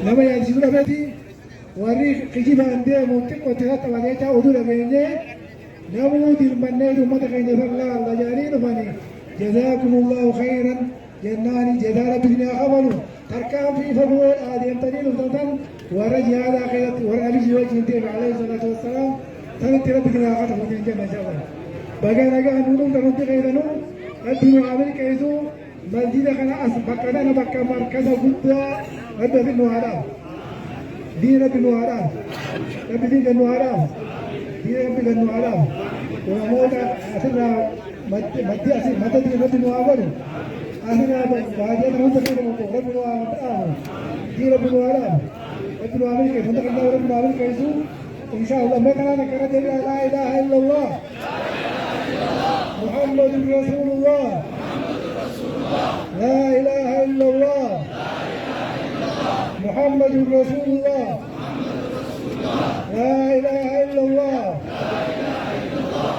لما يجلسون بيتي وريخ كجيب عندي موتك وتهات وانيتا ودول بيني نمود المنيد ومتى كين فلا الله جارين فاني جزاكم الله خيرا جناني جزاء ربنا خبروا تركان في فضول آدم تنين وتنتم ورجع على خيرت ورأبي جوج انتم عليه الصلاة والسلام تنتي ربنا خطف من جنة جبل بقى نجا نونم تنتي خيرنو الدين عامل كيسو مسجد خنا بكنا نبكى مركز بودا رب بنو حرام دين بنو حرام رب دين بنو حرام دين بنو حرام ومولا أسرنا مدي أسر مدد دين بنو حرام أسرنا بعدين هم تكلموا رب بنو حرام دين بنو حرام رب بنو حرام كيف نتكلم رب بنو حرام كيسو إن شاء الله ما كنا نكرر لا إله إلا الله محمد رسول الله لا إله إلا الله محمد رسول الله لا إله إلا الله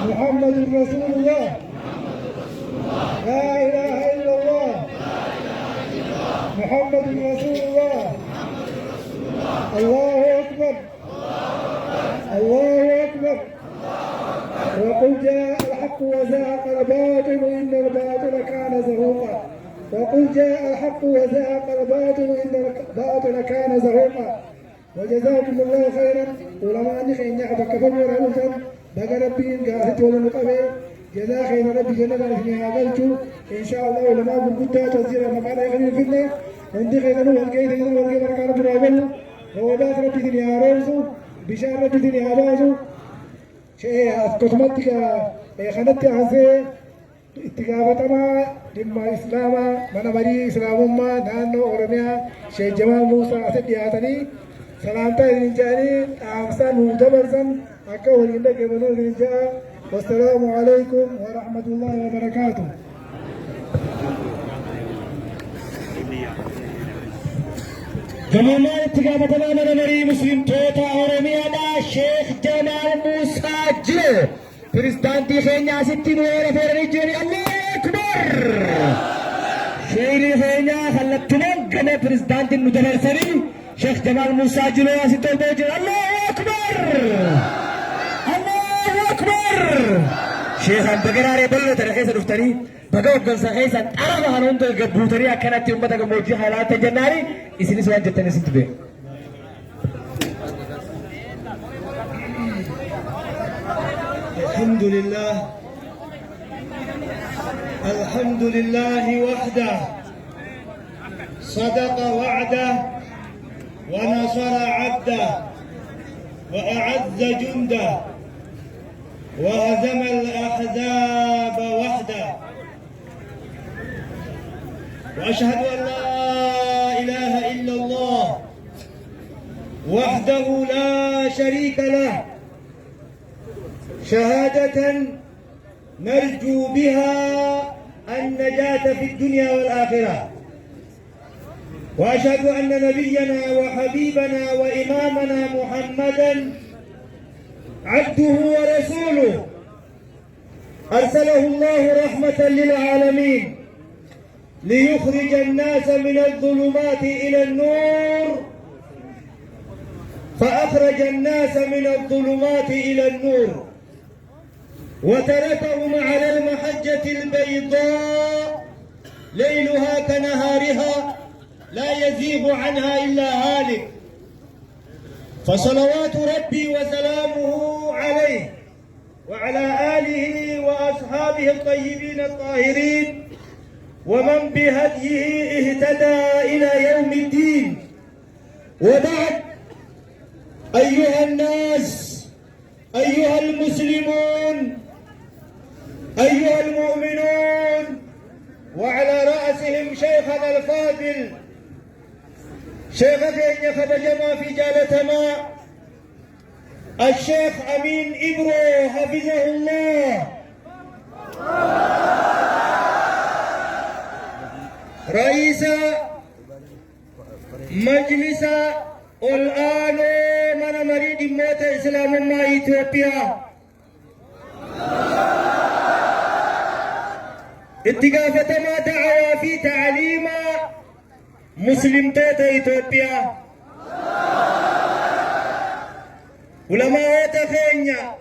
محمد رسول الله لا إله إلا الله محمد رسول الله الله أكبر الله أكبر وقل جاء الحق وزهق الباطل إن الباطل كان زهوقا وقل جاء الحق وزهق الباطل إن الباطل كان زهوقا وجزاكم الله خيرا ولما أني خير نعبك فمر أمسا بقى ربي قاهد ولنقبه جزا خير ربي جنة فيها قلتو إن شاء الله ولما قلت تزير مقالة يغني الفتنة عندي خير والقيت والقيت بركة ربنا أبنه وبات ربي دنيا روزو بشار ربي دنيا روزو شيء كتمتك خنت عنسي اتقابتما لما إسلاما من بري إسلامما نانو أورميا شيء جمال موسى أسد ياتني سلامتا إنجاني أمسان ودبرسن أكوه إنك بنو الرجاء والسلام عليكم ورحمة الله وبركاته جمال اتقابتما من بري مسلم توتا أورميا دا شيخ جمال موسى جو بريزدانتي خينيا ستي نور فرنجوني الله أكبر شيري خينيا خلتنا قنا بريزدانتي المدرسري شيخ جمال موسى جلوة ستي بوجه الله أكبر الله أكبر شيخ أنت قراري بلو ترخيص رفتني بقى وقل سخيصا أرغى هنون تقبوتري أكنت يومتك موجه حالات جناري إسني سوان جتني ستبه الحمد لله الحمد لله وحده صدق وعده ونصر عبده وأعز جنده وهزم الأحزاب وحده وأشهد أن لا إله إلا الله وحده لا شريك له شهادة نرجو بها النجاة في الدنيا والآخرة وأشهد أن نبينا وحبيبنا وإمامنا محمدا عبده ورسوله أرسله الله رحمة للعالمين ليخرج الناس من الظلمات إلى النور فأخرج الناس من الظلمات إلى النور وتركهم على المحجة البيضاء ليلها كنهارها لا يزيغ عنها إلا هالك فصلوات ربي وسلامه عليه وعلى آله وأصحابه الطيبين الطاهرين ومن بهديه اهتدى إلى يوم الدين وبعد أيها الناس أيها المسلمون أيها المؤمنون وعلى رأسهم شيخنا الفاضل شيخنا يخبجما في جالتما الشيخ أمين إبرو حفظه الله رئيس مجلس الآن من مريد موت إسلام ما إثيوبيا اتقافة ما دعوة في تعليم مسلم توتا إثيوبيا علماء تخينيا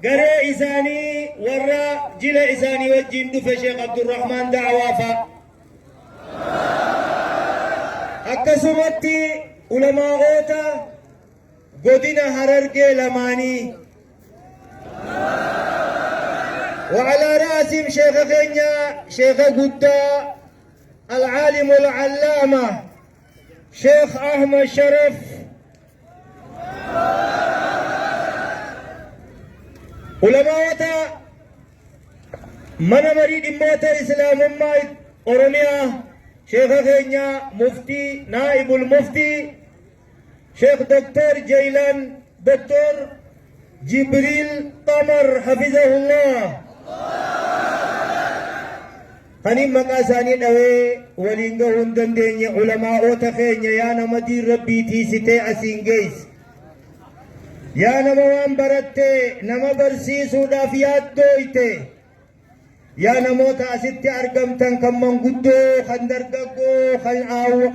قري إساني ورا جل إساني وجين دف شيخ عبد الرحمن دعوافا أكسمتي علماء قدنا هررقي لماني وعلى راسهم شيخ خينيا شيخ قدا العالم العلامة شيخ أحمد شرف علماء من مريد إمات الإسلام ما أورميا شيخ خينيا مفتي نائب المفتي شيخ دكتور جيلان دكتور جبريل قمر حفظه الله خني مقاساني دوي ولينغا هندن ديني علماء تخينيا يا نمدي ربي تيسيتي أسينجيس يا نموان برتي نما برسيسو دافيات دويتي يا نموتا أسيتي أرقمتن كمان قدو خندرققو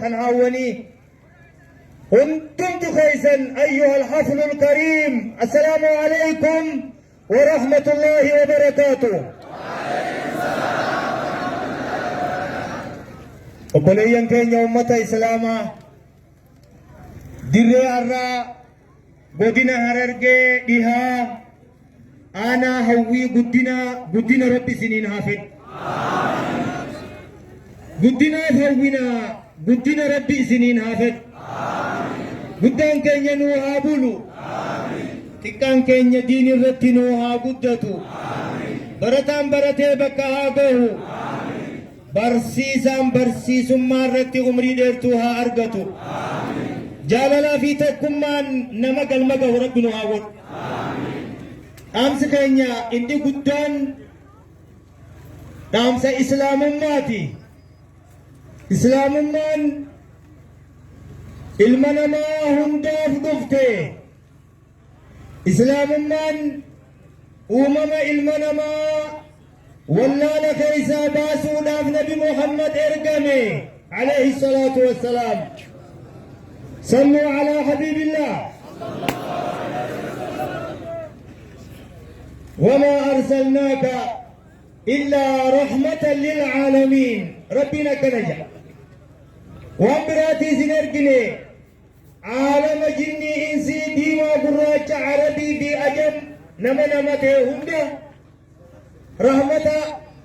خنعاوني كنتم خيسا أيها الحفل الكريم السلام عليكم ورحمة الله وبركاته وبليان كين يوم إسلاما ديري أرى قدنا هررقي ديها أنا هوي قدنا ربي سنين حافظ قدنا هوينا قدنا ربي سنين حافظ قدان كين ينوها بلو تكان كين يدين الرتنوها قدتو برتان برتي بكها قهو برسيسم مارتي عمري ديرتوها أرغتو جاللا في تكمان نمك المقه ربنا هاود أمس كينيا إندي قدان أمس إسلام ماتي إسلام من المنما هنداف دفته إسلام من المنما ولا لكيسا باسو لاف نبي محمد إرقمي عليه الصلاة والسلام صلوا على حبيب الله وما أرسلناك إلا رحمة للعالمين ربنا كنجا وامبراتي زنرقني عالم جني إنسي ديما قراج عربي بأجم نما تهمده رحمة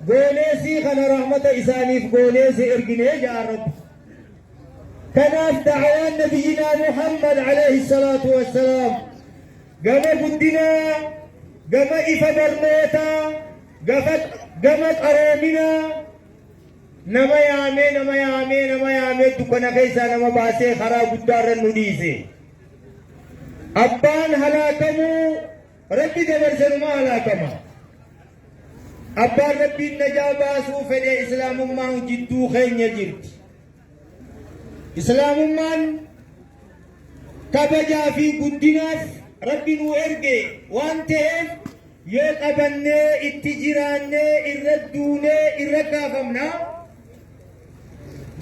قوليسي خنا رحمة إسانيف قوليسي إرقني يا رب كناف دعوان نبينا محمد عليه الصلاة والسلام قام قدنا قام إفبرنيتا قام قرامنا نما يامي دكنا كيسا نما باسي خرا قدار النديسي أبان هلاكمو ربي دبرسن ما هلاكما أبان ربي النجا باسو فدي إسلام ما جدو خين يجرت إسلام من كبجا في قدناف ربي نو إرقي وانتهف يقبني اتجراني إردوني إرقافمنا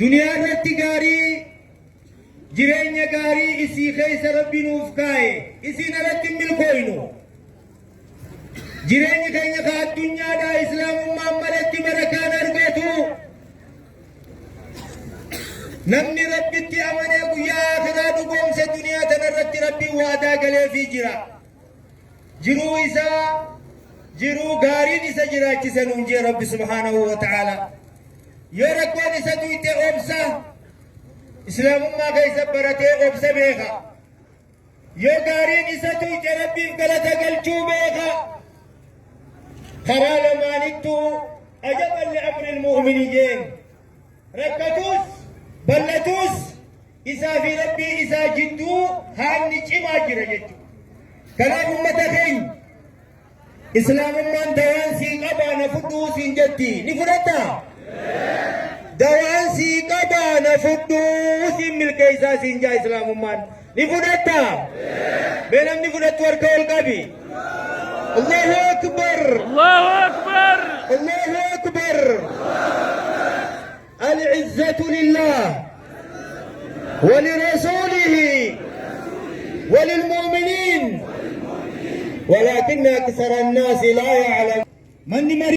دنيا رتي غاري جرينيا غاري إسي خيس ربي نوف كاي إسي نرتي ملكوينو جرينيا كينيا كا الدنيا دا إسلام مامرتي بركان أرقيتو نمني ربي تي أماني قيا خدا دقوم سي دنيا تنرتي ربي وادا قلي في جرا جرو إسا جرو غاري إسا جرا كسا ننجي ربي سبحانه وتعالى يركون إسا دويتي أبسا إسلام ما كيسا برتي أبسا بيخا يغارين إسا دويتي ربي فقلتا قلتو بيخا خرال مانكتو أجبا لأمر المؤمنين ركتوس بلتوس إسا في ربي إسا جدو هاني چما جرى جدو كلام أمتخين إسلام من دوان سي قبا نفدو سنجدي نفرتا دوان سي قبا نفدو سنمل كيسا سنجا إسلام من نفرتا بينام نفرت وركو القبي الله أكبر الله أكبر الله أكبر العزة لله ولرسوله وللمؤمنين ولكن أكثر الناس لا يعلم من